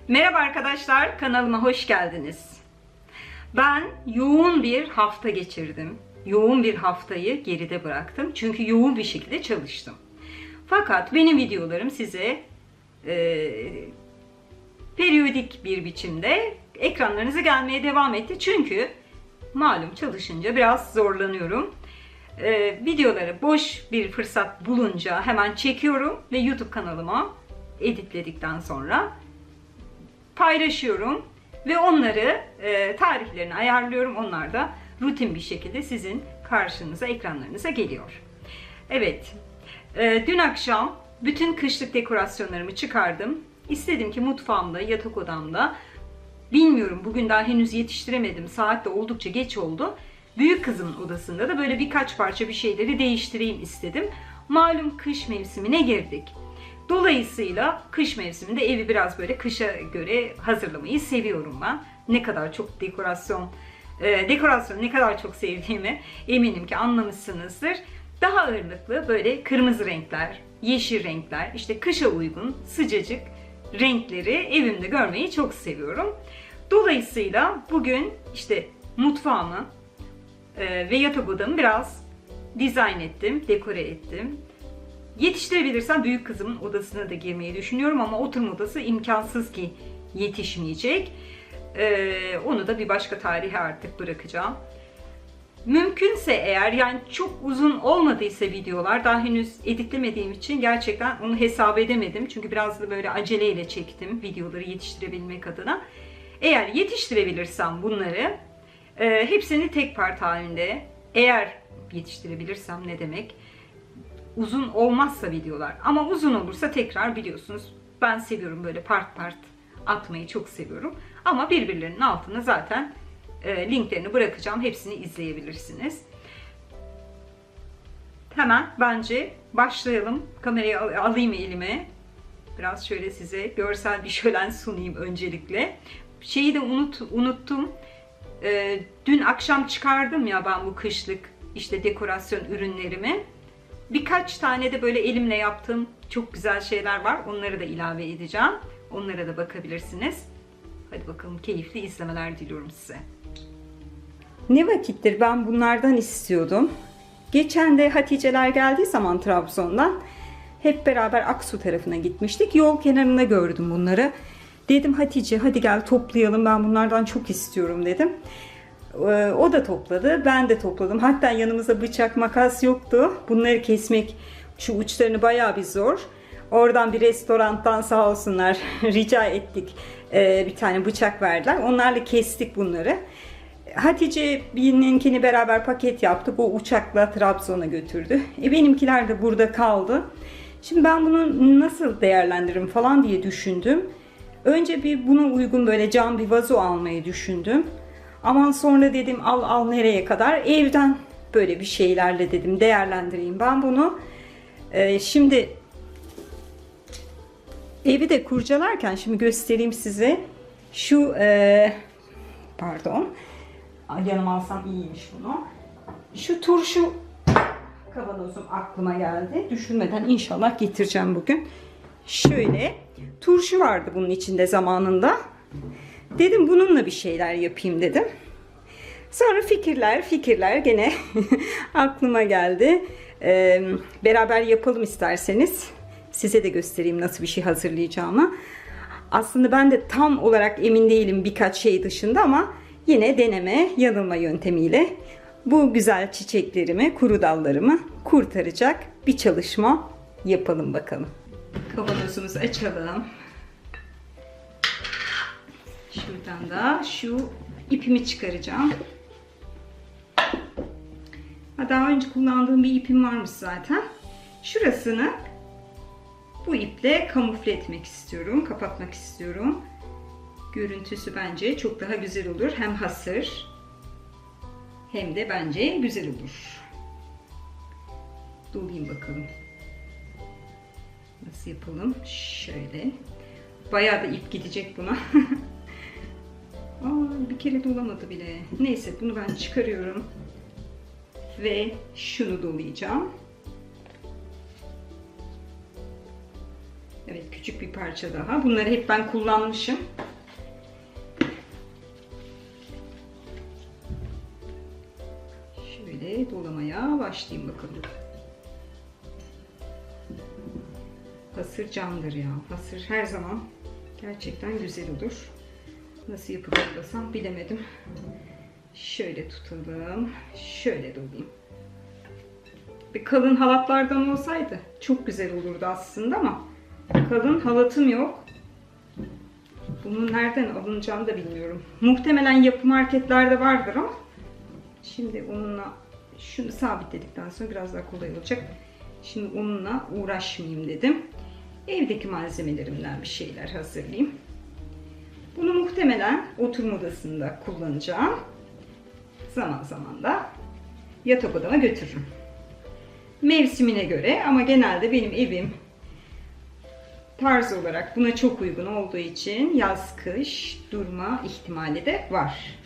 Merhaba arkadaşlar, kanalıma hoş geldiniz. Ben yoğun bir hafta geçirdim. Yoğun bir haftayı geride bıraktım. Çünkü yoğun bir şekilde çalıştım. Fakat benim videolarım size periyodik bir biçimde ekranlarınıza gelmeye devam etti. Çünkü malum çalışınca biraz zorlanıyorum. Videoları boş bir fırsat bulunca hemen çekiyorum ve YouTube kanalıma editledikten sonra paylaşıyorum ve onları tarihlerini ayarlıyorum. Onlar da rutin bir şekilde sizin karşınıza, ekranlarınıza geliyor. Evet, dün akşam bütün kışlık dekorasyonlarımı çıkardım. İstedim ki mutfağımda, yatak odamda, bilmiyorum bugün daha henüz yetiştiremedim. Saat de oldukça geç oldu. Büyük kızımın odasında da böyle birkaç parça bir şeyleri değiştireyim istedim. Malum kış mevsimine girdik. Dolayısıyla kış mevsiminde evi biraz böyle kışa göre hazırlamayı seviyorum ben. Ne kadar çok dekorasyon ne kadar çok sevdiğimi eminim ki anlamışsınızdır. Daha ağırlıklı böyle kırmızı renkler, yeşil renkler, işte kışa uygun sıcacık renkleri evimde görmeyi çok seviyorum. Dolayısıyla bugün işte mutfağımı ve yatak odamı biraz dizayn ettim, dekore ettim. Yetiştirebilirsem büyük kızımın odasına da girmeyi düşünüyorum ama oturma odası imkansız ki yetişmeyecek. Onu da bir başka tarihe artık bırakacağım. Mümkünse eğer, yani çok uzun olmadıysa videolar, daha henüz editlemediğim için gerçekten onu hesap edemedim. Çünkü biraz da böyle aceleyle çektim videoları yetiştirebilmek adına. Eğer yetiştirebilirsem bunları hepsini tek part halinde, eğer yetiştirebilirsem ne demek? Uzun olmazsa videolar, ama uzun olursa tekrar biliyorsunuz ben seviyorum böyle part part atmayı çok seviyorum. Ama birbirlerinin altına zaten linklerini bırakacağım, hepsini izleyebilirsiniz. Hemen bence başlayalım. Kamerayı alayım elime. Biraz şöyle size görsel bir şölen sunayım öncelikle. Şeyi de unuttum. Dün akşam çıkardım ya ben bu kışlık işte dekorasyon ürünlerimi. Birkaç tane de böyle elimle yaptığım çok güzel şeyler var. Onları da ilave edeceğim. Onlara da bakabilirsiniz. Hadi bakalım, keyifli izlemeler diliyorum size. Ne vakittir ben bunlardan istiyordum. Geçen de Haticeler geldiği zaman Trabzon'dan hep beraber Aksu tarafına gitmiştik. Yol kenarında gördüm bunları. Dedim Hatice hadi gel toplayalım, ben bunlardan çok istiyorum dedim. O da topladı, ben de topladım. Hatta yanımızda bıçak, makas yoktu. Bunları kesmek, şu uçlarını bayağı bir zor. Oradan bir restorandan sağ olsunlar rica ettik. Bir tane bıçak verdiler. Onlarla kestik bunları. Hatice benimkini beraber paket yaptık. O uçakla Trabzon'a götürdü. Benimkiler de burada kaldı. Şimdi ben bunu nasıl değerlendiririm falan diye düşündüm. Önce bir buna uygun böyle cam bir vazo almayı düşündüm. Aman sonra dedim al nereye kadar, evden böyle bir şeylerle dedim değerlendireyim ben bunu. Şimdi evi de kurcalarken şimdi göstereyim size. Şu pardon, yanıma alsam iyiymiş bunu. Şu turşu kavanozum aklıma geldi. Düşünmeden inşallah getireceğim bugün. Şöyle turşu vardı bunun içinde zamanında. Dedim bununla bir şeyler yapayım dedim. Sonra fikirler gene aklıma geldi. Beraber yapalım isterseniz. Size de göstereyim nasıl bir şey hazırlayacağımı. Aslında ben de tam olarak emin değilim birkaç şey dışında ama yine deneme yanılma yöntemiyle bu güzel çiçeklerimi, kuru dallarımı kurtaracak bir çalışma yapalım bakalım. Kavanozumuzu açalım. Şuradan da şu ipimi çıkaracağım. Daha önce kullandığım bir ipim varmış zaten. Şurasını bu iple kamufle etmek istiyorum, kapatmak istiyorum. Görüntüsü bence çok daha güzel olur. Hem hasır hem de bence güzel olur. Dolayayım bakalım. Nasıl yapalım? Şöyle. Bayağı da ip gidecek buna. Bir kere dolamadı bile. Neyse bunu ben çıkarıyorum. Ve şunu dolayacağım. Evet, küçük bir parça daha. Bunları hep ben kullanmışım. Şöyle dolamaya başlayayım bakalım. Hasır candır ya. Hasır her zaman gerçekten güzel olur. Nasıl yapacaklasam bilemedim. Şöyle tutalım. Şöyle dolayayım. Bir kalın halatlardan olsaydı çok güzel olurdu aslında ama kalın halatım yok. Bunun nereden alınacağını da bilmiyorum. Muhtemelen yapı marketlerde vardır ama şimdi onunla şunu sabitledikten sonra biraz daha kolay olacak. Şimdi onunla uğraşmayayım dedim. Evdeki malzemelerimden bir şeyler hazırlayayım. Bunu muhtemelen oturma odasında kullanacağım. Zaman zaman da yatak odama götürürüm. Mevsimine göre ama genelde benim evim tarz olarak buna çok uygun olduğu için yaz kış durma ihtimali de var.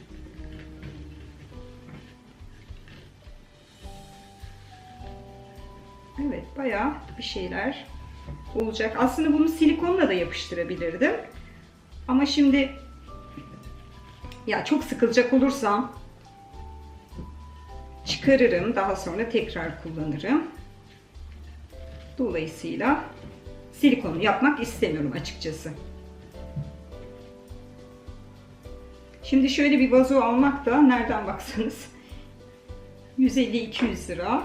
Evet, bayağı bir şeyler olacak. Aslında bunu silikonla da yapıştırabilirdim. Ama şimdi ya çok sıkılacak olursam çıkarırım. Daha sonra tekrar kullanırım. Dolayısıyla silikonu yapmak istemiyorum açıkçası. Şimdi şöyle bir vazo almak da nereden baksanız 150-200 lira.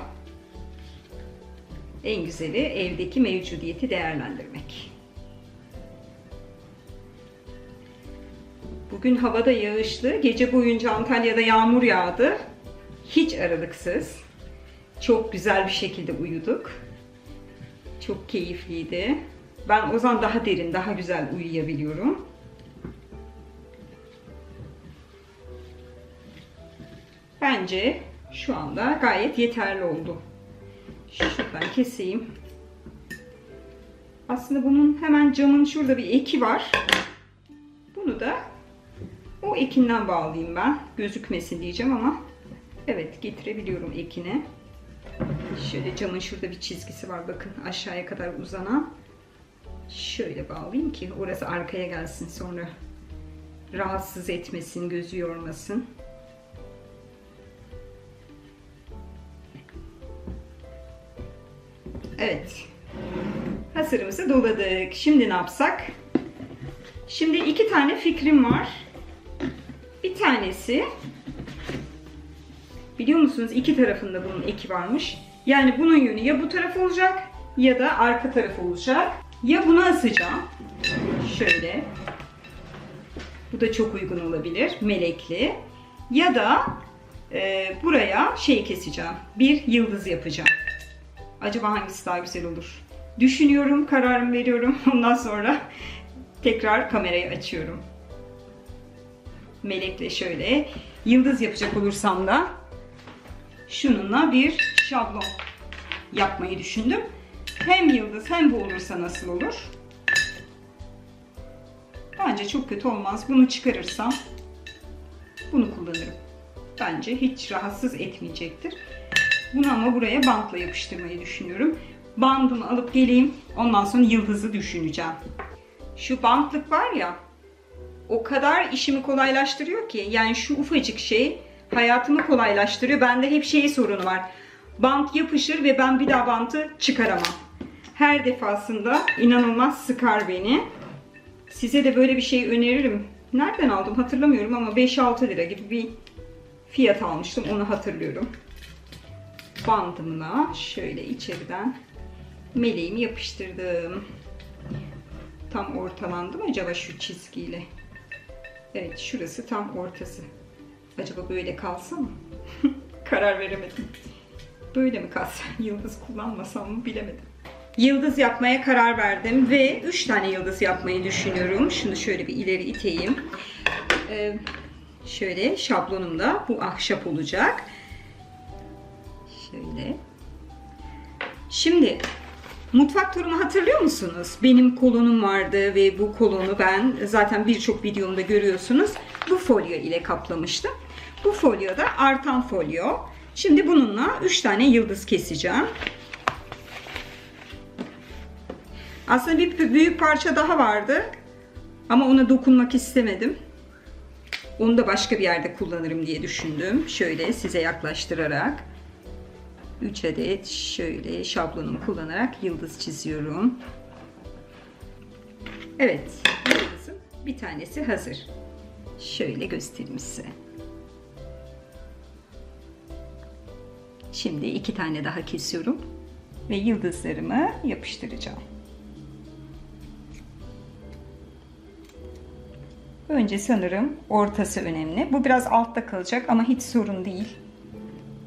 En güzeli evdeki mevcudiyeti değerlendirmek. Bugün havada yağışlı. Gece boyunca Antalya'da yağmur yağdı. Hiç aralıksız. Çok güzel bir şekilde uyuduk. Çok keyifliydi. Ben o zaman daha derin, daha güzel uyuyabiliyorum. Bence şu anda gayet yeterli oldu. Şuradan keseyim. Aslında bunun hemen camın şurada bir eki var. Bunu da o ekinden bağlayayım ben. Gözükmesin diyeceğim ama evet, getirebiliyorum ekini. Şöyle camın şurada bir çizgisi var, bakın aşağıya kadar uzanan. Şöyle bağlayayım ki orası arkaya gelsin, sonra rahatsız etmesin, gözü yormasın. Evet. Hasırımızı doladık. Şimdi ne yapsak? Şimdi iki tane fikrim var. Bir tanesi, biliyor musunuz, iki tarafında bunun eki varmış. Yani bunun yönü ya bu taraf olacak ya da arka taraf olacak. Ya bunu asacağım. Şöyle. Bu da çok uygun olabilir. Melekli. Ya da buraya şey keseceğim. Bir yıldız yapacağım. Acaba hangisi daha güzel olur? Düşünüyorum, kararımı veriyorum. Ondan sonra tekrar kamerayı açıyorum. Melekle şöyle yıldız yapacak olursam da şununla bir şablon yapmayı düşündüm. Hem yıldız hem bu olursa nasıl olur? Bence çok kötü olmaz. Bunu çıkarırsam bunu kullanırım. Bence hiç rahatsız etmeyecektir. Bunu ama buraya bantla yapıştırmayı düşünüyorum. Bandımı alıp geleyim. Ondan sonra yıldızı düşüneceğim. Şu bantlık var ya, o kadar işimi kolaylaştırıyor ki. Yani şu ufacık şey hayatımı kolaylaştırıyor. Bende hep şey sorunu var. Bant yapışır ve ben bir daha bantı çıkaramam. Her defasında inanılmaz sıkar beni. Size de böyle bir şey öneririm. Nereden aldım hatırlamıyorum ama 5-6 lira gibi bir fiyat almıştım. Onu hatırlıyorum. Bandımla şöyle içeriden meleğimi yapıştırdım. Tam ortalandı mı acaba şu çizgiyle? Evet, şurası tam ortası. Acaba böyle kalsa mı? Karar veremedim. Böyle mi kalsa? Yıldız kullanmasam mı bilemedim. Yıldız yapmaya karar verdim ve 3 tane yıldız yapmayı düşünüyorum. Şunu şöyle bir ileri iteyim. Şöyle şablonumda bu ahşap olacak. Şöyle. Şimdi mutfak turumu hatırlıyor musunuz? Benim kolonum vardı ve bu kolonu ben zaten birçok videomda görüyorsunuz. Bu folyo ile kaplamıştım. Bu folyo da artan folyo. Şimdi bununla 3 tane yıldız keseceğim. Aslında bir büyük parça daha vardı. Ama ona dokunmak istemedim. Onu da başka bir yerde kullanırım diye düşündüm. Şöyle size yaklaştırarak 3 adet şöyle şablonumu kullanarak yıldız çiziyorum. Evet, yıldızın bir tanesi hazır. Şöyle göstereyim size. Şimdi 2 tane daha kesiyorum ve yıldızlarımı yapıştıracağım. Önce sanırım ortası önemli. Bu biraz altta kalacak ama hiç sorun değil.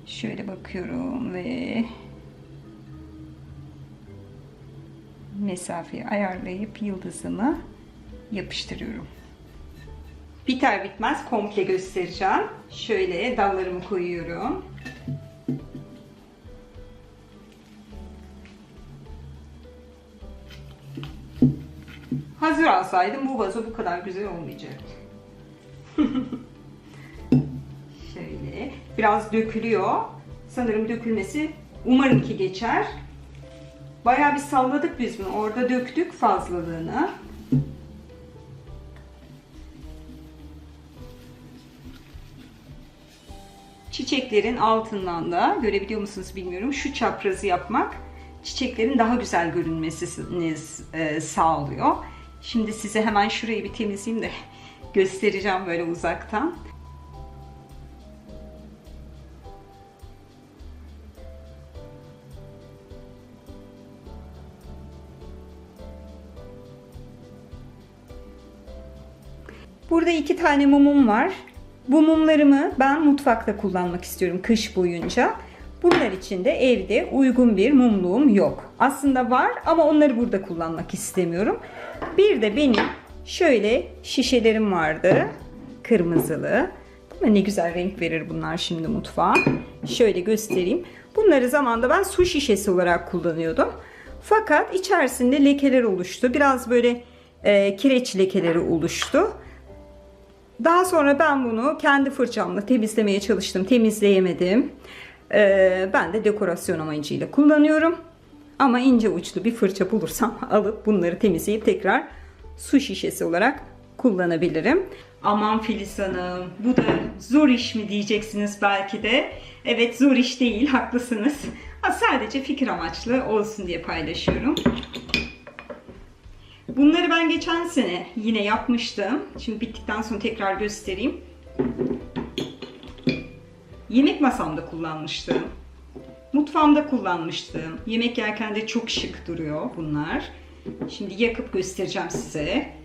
Şöyle bakıyorum ve mesafeyi ayarlayıp yıldızımı yapıştırıyorum. Biter bitmez komple göstereceğim. Şöyle dallarımı koyuyorum. Hazır alsaydım bu vazo bu kadar güzel olmayacaktı. Şöyle biraz dökülüyor. Sanırım dökülmesi umarım ki geçer. Bayağı bir salladık biz bunu. Orada döktük fazlalığını. Çiçeklerin altından da görebiliyor musunuz bilmiyorum. Şu çaprazı yapmak çiçeklerin daha güzel görünmesini sağlıyor. Şimdi size hemen şurayı bir temizleyeyim de göstereceğim böyle uzaktan. Burada 2 tane mumum var. Bu mumlarımı ben mutfakta kullanmak istiyorum kış boyunca. Bunlar için de evde uygun bir mumluğum yok. Aslında var ama onları burada kullanmak istemiyorum. Bir de benim şöyle şişelerim vardı. Kırmızılı. Ne güzel renk verir bunlar şimdi mutfağa. Şöyle göstereyim. Bunları zamanında ben su şişesi olarak kullanıyordum. Fakat içerisinde lekeler oluştu. Biraz böyle kireç lekeleri oluştu. Daha sonra ben bunu kendi fırçamla temizlemeye çalıştım. Temizleyemedim. Ben de dekorasyon amacıyla kullanıyorum. Ama ince uçlu bir fırça bulursam alıp bunları temizleyip tekrar su şişesi olarak kullanabilirim. Aman Filiz Hanım, bu da zor iş mi diyeceksiniz belki de. Evet, zor iş değil, haklısınız. Sadece fikir amaçlı olsun diye paylaşıyorum. Bunları ben geçen sene yine yapmıştım. Şimdi bittikten sonra tekrar göstereyim. Yemek masamda kullanmıştım. Mutfağımda kullanmıştım. Yemek yerken de çok şık duruyor bunlar. Şimdi yakıp göstereceğim size.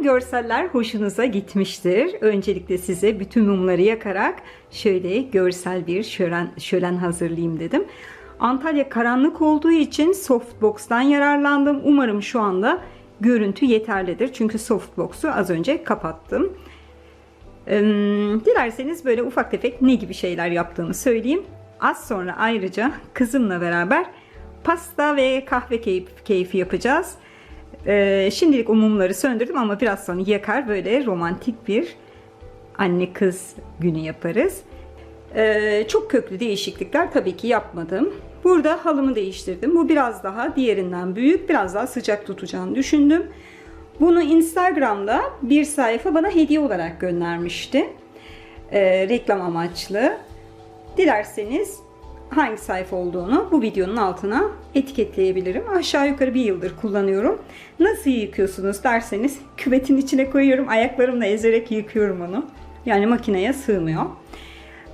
Umarım görseller hoşunuza gitmiştir. Öncelikle size bütün mumları yakarak şöyle görsel bir şölen hazırlayayım dedim. Antalya karanlık olduğu için softbox'tan yararlandım. Umarım şu anda görüntü yeterlidir. Çünkü softbox'u az önce kapattım. Dilerseniz böyle ufak tefek ne gibi şeyler yaptığımı söyleyeyim. Az sonra ayrıca kızımla beraber pasta ve kahve keyfi yapacağız. Şimdilik o mumları söndürdüm ama biraz sonra yakar böyle romantik bir anne kız günü yaparız. Çok köklü değişiklikler tabii ki yapmadım. Burada halımı değiştirdim. Bu biraz daha diğerinden büyük, biraz daha sıcak tutacağını düşündüm. Bunu Instagram'da bir sayfa bana hediye olarak göndermişti. Reklam amaçlı. Dilerseniz hangi sayfa olduğunu bu videonun altına etiketleyebilirim. Aşağı yukarı 1 yıldır kullanıyorum. Nasıl yıkıyorsunuz derseniz küvetin içine koyuyorum. Ayaklarımla ezerek yıkıyorum onu. Yani makineye sığmıyor.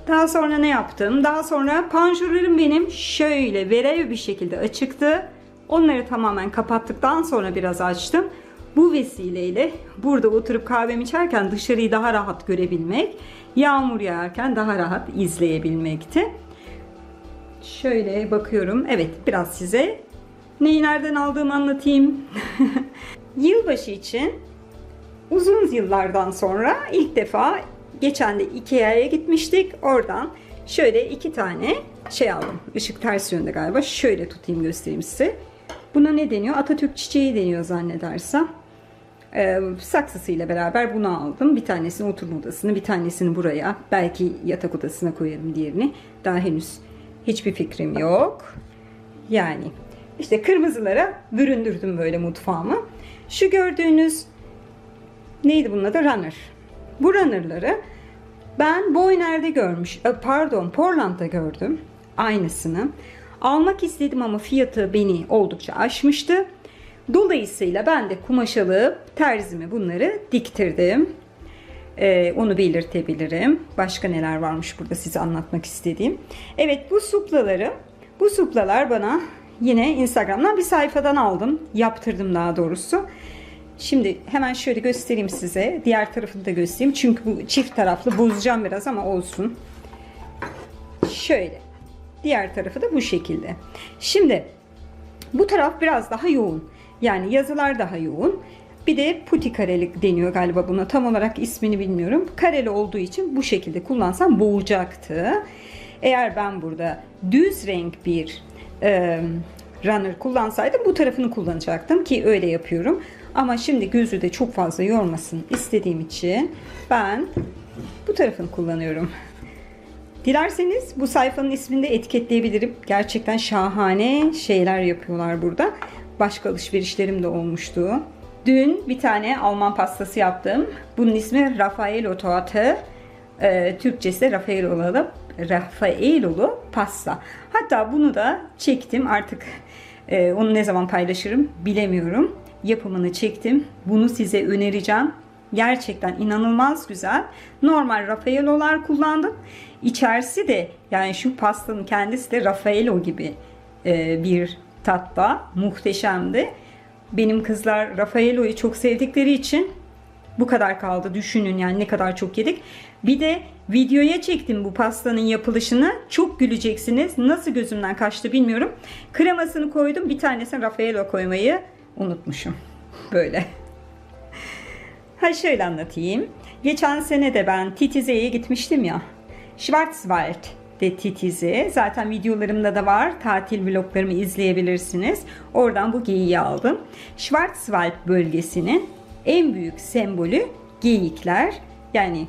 Daha sonra ne yaptım? Daha sonra panjurlarım benim şöyle verev bir şekilde açıktı. Onları tamamen kapattıktan sonra biraz açtım. Bu vesileyle burada oturup kahvemi içerken dışarıyı daha rahat görebilmek, yağmur yağarken daha rahat izleyebilmekti. Şöyle bakıyorum. Evet, biraz size neyi nereden aldığımı anlatayım. Yılbaşı için uzun yıllardan sonra ilk defa geçen de Ikea'ya gitmiştik. Oradan şöyle 2 tane şey aldım. Işık ters yönde galiba. Şöyle tutayım göstereyim size. Buna ne deniyor? Atatürk çiçeği deniyor zannedersem. Saksısıyla beraber bunu aldım. Bir tanesini oturma odasını, bir tanesini buraya. Belki yatak odasına koyarım diğerini. Daha henüz hiçbir fikrim yok. Yani işte kırmızılara büründürdüm böyle mutfağımı. Şu gördüğünüz neydi bunun adı? Runner. Bu runner'ları ben Boyner'de Portland'da gördüm. Aynısını. Almak istedim ama fiyatı beni oldukça aşmıştı. Dolayısıyla ben de kumaş alıp terzime bunları diktirdim. Onu belirtebilirim. Başka neler varmış burada size anlatmak istediğim. Evet, bu suplalar bana yine Instagram'dan bir sayfadan aldım. Yaptırdım daha doğrusu. Şimdi hemen şöyle göstereyim size. Diğer tarafını da göstereyim. Çünkü bu çift taraflı, bozacağım biraz ama olsun. Şöyle. Diğer tarafı da bu şekilde. Şimdi bu taraf biraz daha yoğun. Yani yazılar daha yoğun. Bir de puti kareli deniyor galiba buna. Tam olarak ismini bilmiyorum. Kareli olduğu için bu şekilde kullansam boğacaktı. Eğer ben burada düz renk bir runner kullansaydım bu tarafını kullanacaktım ki öyle yapıyorum. Ama şimdi gözü de çok fazla yormasın istediğim için ben bu tarafını kullanıyorum. Dilerseniz bu sayfanın ismini de etiketleyebilirim. Gerçekten şahane şeyler yapıyorlar burada. Başka alışverişlerim de olmuştu. Dün bir tane Alman pastası yaptım. Bunun ismi Raffaello Torte. Türkçesi Raffaellolu pasta. Hatta bunu da çektim. Artık onu ne zaman paylaşırım bilemiyorum. Yapımını çektim. Bunu size önereceğim. Gerçekten inanılmaz güzel. Normal Raffaello'lar kullandım. İçerisi de yani şu pastanın kendisi de Raffaello gibi bir tatta. Muhteşemdi. Benim kızlar Raffaello'yu çok sevdikleri için bu kadar kaldı. Düşünün yani ne kadar çok yedik. Bir de videoya çektim bu pastanın yapılışını. Çok güleceksiniz. Nasıl gözümden kaçtı bilmiyorum. Kremasını koydum. Bir tanesini Raffaello koymayı unutmuşum. Böyle. Şöyle anlatayım. Geçen sene de ben Titize'ye gitmiştim ya. Schwarzwald'de Titize. Zaten videolarımda da var. Tatil vloglarımı izleyebilirsiniz. Oradan bu geyiği aldım. Schwarzwald bölgesinin en büyük sembolü geyikler. Yani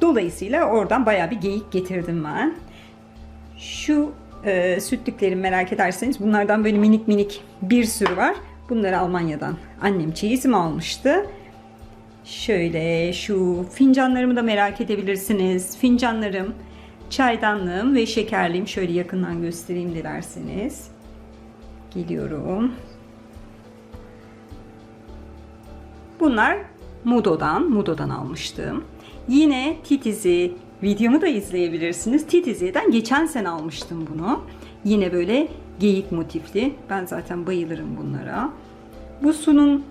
dolayısıyla oradan bayağı bir geyik getirdim ben. Şu sütlüklerimi merak ederseniz bunlardan böyle minik minik bir sürü var. Bunları Almanya'dan annem çeyizimi almıştı. Şöyle şu fincanlarımı da merak edebilirsiniz. Fincanlarım, çaydanlığım ve şekerliğim. Şöyle yakından göstereyim dilerseniz. Geliyorum. Bunlar Mudo'dan almıştım. Yine Titizi videomu da izleyebilirsiniz. Titizi'den geçen sene almıştım bunu. Yine böyle geyik motifli. Ben zaten bayılırım bunlara. Bu sunum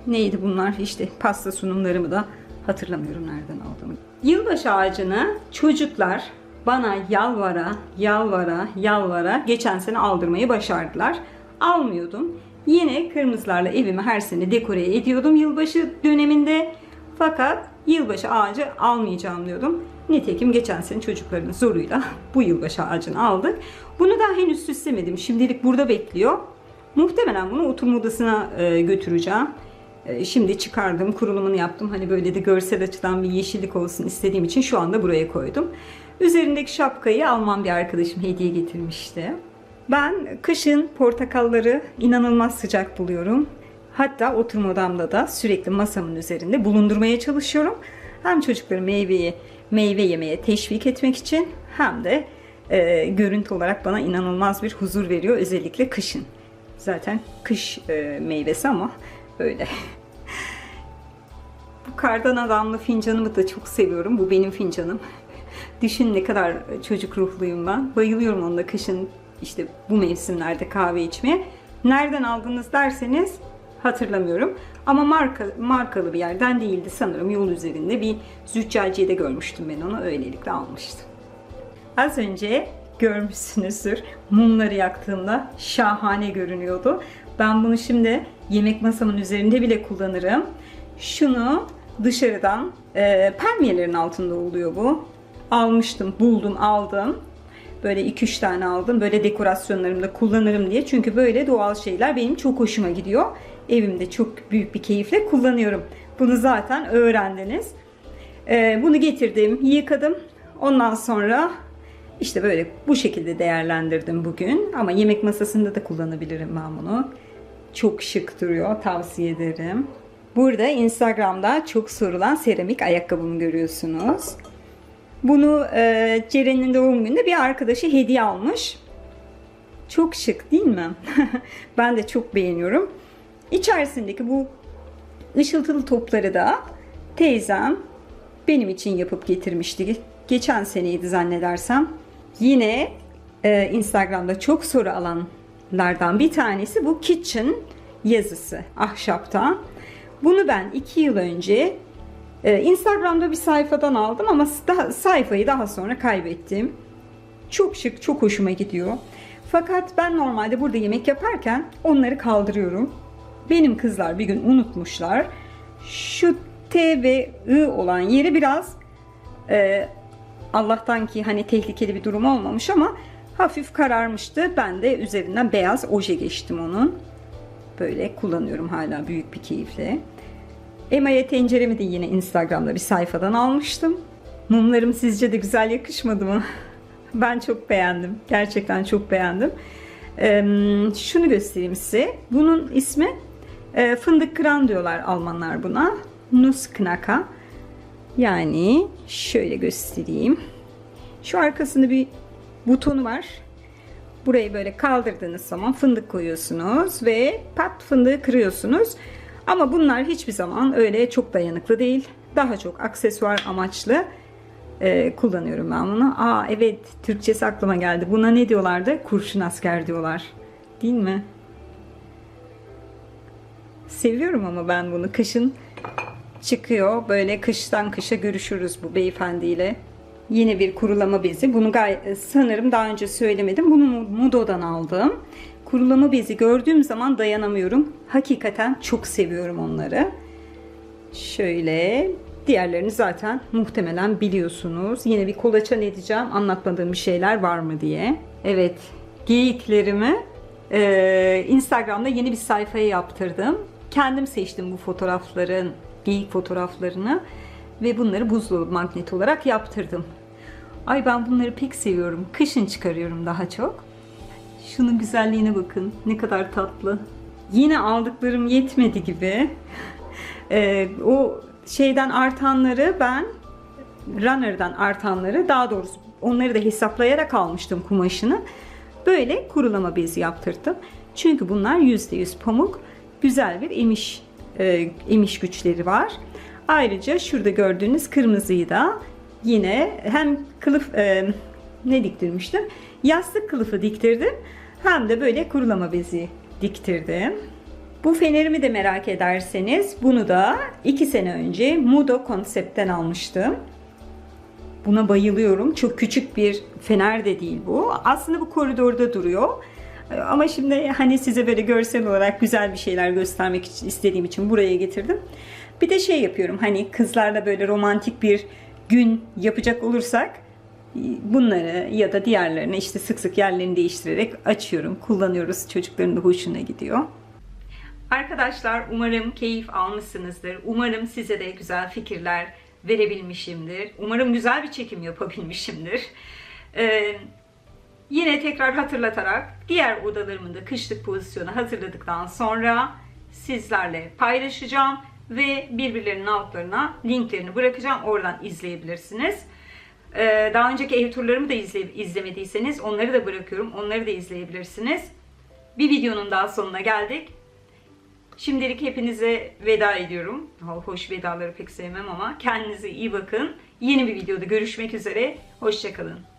Neydi bunlar? İşte pasta sunumlarımı da hatırlamıyorum nereden aldığımı. Yılbaşı ağacını çocuklar bana yalvara, yalvara, yalvara geçen sene aldırmayı başardılar. Almıyordum. Yine kırmızılarla evimi her sene dekore ediyordum yılbaşı döneminde. Fakat yılbaşı ağacı almayacağım diyordum. Nitekim geçen sene çocukların zoruyla bu yılbaşı ağacını aldık. Bunu daha henüz süslemedim. Şimdilik burada bekliyor. Muhtemelen bunu oturma odasına götüreceğim. Şimdi çıkardım, kurulumunu yaptım. Hani böyle de görsel açıdan bir yeşillik olsun istediğim için şu anda buraya koydum. Üzerindeki şapkayı Alman bir arkadaşım hediye getirmişti. Ben kışın portakalları inanılmaz sıcak buluyorum. Hatta oturma odamda da sürekli masamın üzerinde bulundurmaya çalışıyorum. Hem çocukları meyve yemeye teşvik etmek için hem de görüntü olarak bana inanılmaz bir huzur veriyor. Özellikle kışın. Zaten kış meyvesi ama öyle. Bu kardan adamlı fincanımı da çok seviyorum. Bu benim fincanım. Düşün ne kadar çocuk ruhluyum ben. Bayılıyorum onunla kışın işte bu mevsimlerde kahve içmeye. Nereden aldınız derseniz hatırlamıyorum. Ama markalı bir yerden değildi sanırım. Yol üzerinde bir züccaciyede görmüştüm ben onu. Öylelikle almıştım. Az önce görmüşsünüzdür. Mumları yaktığımda şahane görünüyordu. Ben bunu şimdi yemek masamın üzerinde bile kullanırım. Şunu dışarıdan palmiyelerin altında oluyor bu. Almıştım, buldum, aldım. Böyle 2-3 tane aldım. Böyle dekorasyonlarımda kullanırım diye. Çünkü böyle doğal şeyler benim çok hoşuma gidiyor. Evimde çok büyük bir keyifle kullanıyorum. Bunu zaten öğrendiniz. Bunu getirdim, yıkadım. Ondan sonra işte böyle bu şekilde değerlendirdim bugün. Ama yemek masasında da kullanabilirim ben bunu. Çok şık duruyor. Tavsiye ederim. Burada Instagram'da çok sorulan seramik ayakkabımı görüyorsunuz. Bunu Ceren'in doğum gününde bir arkadaşı hediye almış. Çok şık değil mi? Ben de çok beğeniyorum. İçerisindeki bu ışıltılı topları da teyzem benim için yapıp getirmişti. Geçen seneydi zannedersem. Yine Instagram'da çok soru alanlardan bir tanesi bu kitchen yazısı ahşapta. Bunu ben 2 yıl önce Instagram'da bir sayfadan aldım ama sayfayı daha sonra kaybettim. Çok şık, çok hoşuma gidiyor. Fakat ben normalde burada yemek yaparken onları kaldırıyorum. Benim kızlar bir gün unutmuşlar. Şu T ve I olan yeri biraz Allah'tan ki hani tehlikeli bir durum olmamış ama hafif kararmıştı. Ben de üzerinden beyaz oje geçtim onun. Böyle kullanıyorum hala büyük bir keyifle. Emaye tenceremi de yine Instagram'da bir sayfadan almıştım. Mumlarım sizce de güzel yakışmadı mı? Ben çok beğendim. Gerçekten çok beğendim. Şunu göstereyim size. Bunun ismi fındık kıran diyorlar Almanlar buna. Nussknacker. Yani şöyle göstereyim. Şu arkasında bir butonu var. Burayı böyle kaldırdığınız zaman fındık koyuyorsunuz ve pat fındığı kırıyorsunuz. Ama bunlar hiçbir zaman öyle çok dayanıklı değil. Daha çok aksesuar amaçlı kullanıyorum ben bunu. Aa evet, Türkçesi aklıma geldi. Buna ne diyorlardı? Kurşun asker diyorlar. Değil mi? Seviyorum ama ben bunu. Kışın çıkıyor. Böyle kıştan kışa görüşürüz bu beyefendiyle. Yine bir kurulama bezi. Bunu sanırım daha önce söylemedim. Bunu Mudo'dan aldım. Kurulama bezi gördüğüm zaman dayanamıyorum. Hakikaten çok seviyorum onları. Şöyle, diğerlerini zaten muhtemelen biliyorsunuz. Yine bir kolaçan edeceğim. Anlatmadığım bir şeyler var mı diye. Evet, geyiklerimi Instagram'da yeni bir sayfaya yaptırdım. Kendim seçtim bu fotoğrafların, geyik fotoğraflarını ve bunları buzdolabı magneti olarak yaptırdım. Ay ben bunları pek seviyorum. Kışın çıkarıyorum daha çok. Şunun güzelliğine bakın. Ne kadar tatlı. Yine aldıklarım yetmedi gibi. O şeyden artanları ben Runner'dan artanları, daha doğrusu onları da hesaplayarak almıştım kumaşını. Böyle kurulama bezi yaptırdım. Çünkü bunlar %100 pamuk. Güzel bir emiş güçleri var. Ayrıca şurada gördüğünüz kırmızıyı da yine hem kılıf ne diktirmiştim? Yastık kılıfı diktirdim. Hem de böyle kurulama bezi diktirdim. Bu fenerimi de merak ederseniz bunu da 2 sene önce Mudo Konsept'ten almıştım. Buna bayılıyorum. Çok küçük bir fener de değil bu. Aslında bu koridorda duruyor. Ama şimdi hani size böyle görsel olarak güzel bir şeyler göstermek için istediğim için buraya getirdim. Bir de şey yapıyorum, hani kızlarla böyle romantik bir gün yapacak olursak bunları ya da diğerlerini işte sık sık yerlerini değiştirerek açıyorum, kullanıyoruz. Çocukların da hoşuna gidiyor. Arkadaşlar, umarım keyif almışsınızdır. Umarım size de güzel fikirler verebilmişimdir. Umarım güzel bir çekim yapabilmişimdir. Yine tekrar hatırlatarak diğer odalarımın da kışlık pozisyonu hazırladıktan sonra sizlerle paylaşacağım ve birbirlerinin altlarına linklerini bırakacağım. Oradan izleyebilirsiniz. Daha önceki ev turlarımı da izlemediyseniz onları da bırakıyorum. Onları da izleyebilirsiniz. Bir videonun daha sonuna geldik. Şimdilik hepinize veda ediyorum. Hoş, vedaları pek sevmem ama kendinize iyi bakın. Yeni bir videoda görüşmek üzere. Hoşça kalın.